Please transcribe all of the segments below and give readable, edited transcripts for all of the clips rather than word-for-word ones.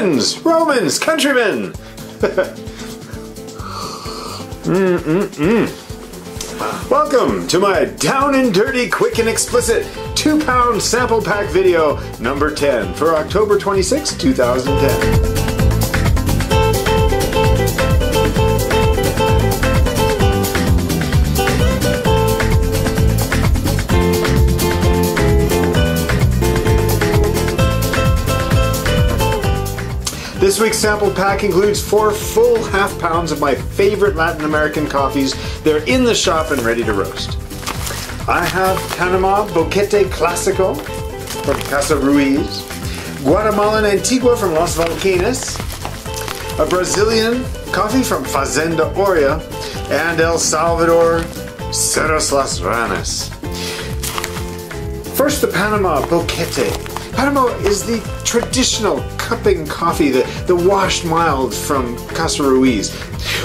friends, Romans, countrymen. Welcome to my down and dirty, quick and explicit 2-pound sample pack video number 10 for October 26, 2010. This week's sample pack includes 4 full half-pounds of my favorite Latin American coffees. They're in the shop and ready to roast. I have Panama Boquete Clásico from Casa Ruiz, Guatemalan Antigua from Los Volcanes, a Brazilian coffee from Fazenda, Aurea, and El Salvador, Cerro Las Ranas. First, the Panama Boquete. Panama is the traditional cupping coffee, the washed mild from Casa Ruiz.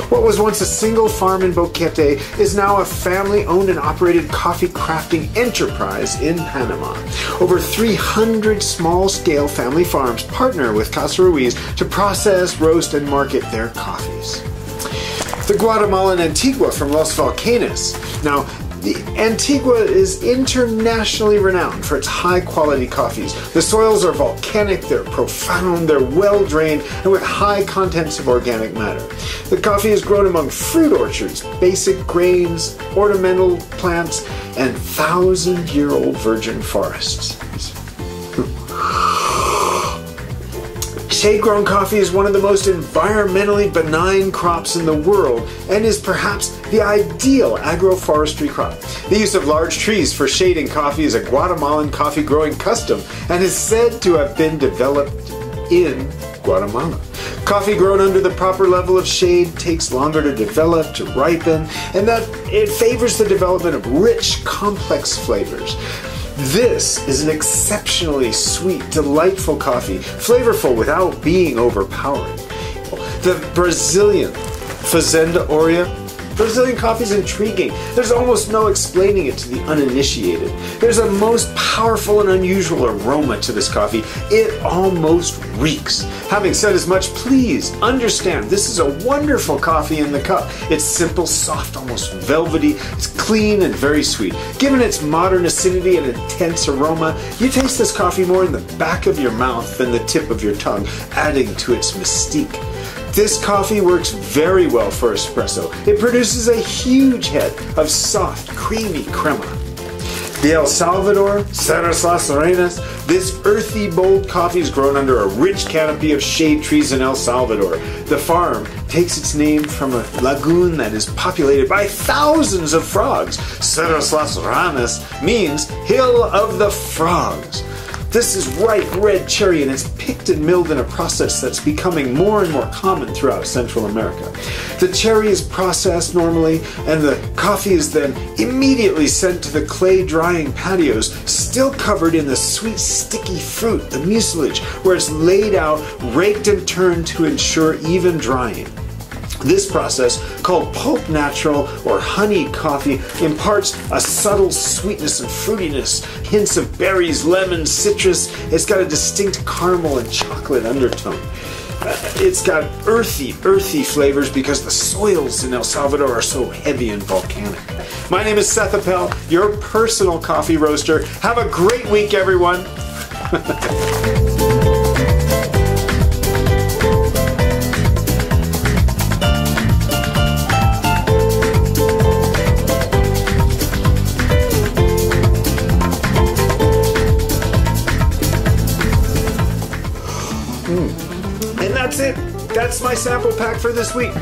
What was once a single farm in Boquete is now a family-owned and operated coffee crafting enterprise in Panama. Over 300 small-scale family farms partner with Casa Ruiz to process, roast, and market their coffees. The Guatemalan Antigua from Los Volcanes. Now, the Antigua is internationally renowned for its high-quality coffees. The soils are volcanic, they're profound, they're well-drained, and with high contents of organic matter. The coffee is grown among fruit orchards, basic grains, ornamental plants, and 1,000-year-old virgin forests. Shade-grown coffee is one of the most environmentally benign crops in the world and is perhaps the ideal agroforestry crop. The use of large trees for shading coffee is a Guatemalan coffee growing custom and is said to have been developed in Guatemala. Coffee grown under the proper level of shade takes longer to develop, to ripen, and that it favors the development of rich, complex flavors. This is an exceptionally sweet, delightful coffee, flavorful without being overpowering. The Brazilian Fazenda Aurea. Brazilian coffee is intriguing. There's almost no explaining it to the uninitiated. There's a most powerful and unusual aroma to this coffee. It almost reeks. Having said as much, please understand this is a wonderful coffee in the cup. It's simple, soft, almost velvety. It's clean and very sweet. Given its modern acidity and intense aroma, you taste this coffee more in the back of your mouth than the tip of your tongue, adding to its mystique. This coffee works very well for espresso. It produces a huge head of soft, creamy crema. The El Salvador, Cerro Las Ranas. This earthy, bold coffee is grown under a rich canopy of shade trees in El Salvador. The farm takes its name from a lagoon that is populated by thousands of frogs. Cerro Las Ranas means Hill of the Frogs. This is ripe red cherry and it's picked and milled in a process that's becoming more and more common throughout Central America. The cherry is processed normally and the coffee is then immediately sent to the clay drying patios, still covered in the sweet sticky fruit, the mucilage, where it's laid out, raked and turned to ensure even drying. This process, called pulp natural or honeyed coffee, imparts a subtle sweetness and fruitiness, hints of berries, lemons, citrus. It's got a distinct caramel and chocolate undertone. It's got earthy flavors because the soils in El Salvador are so heavy and volcanic. My name is Seth Appel, your personal coffee roaster. Have a great week, everyone. And that's it. That's my sample pack for this week.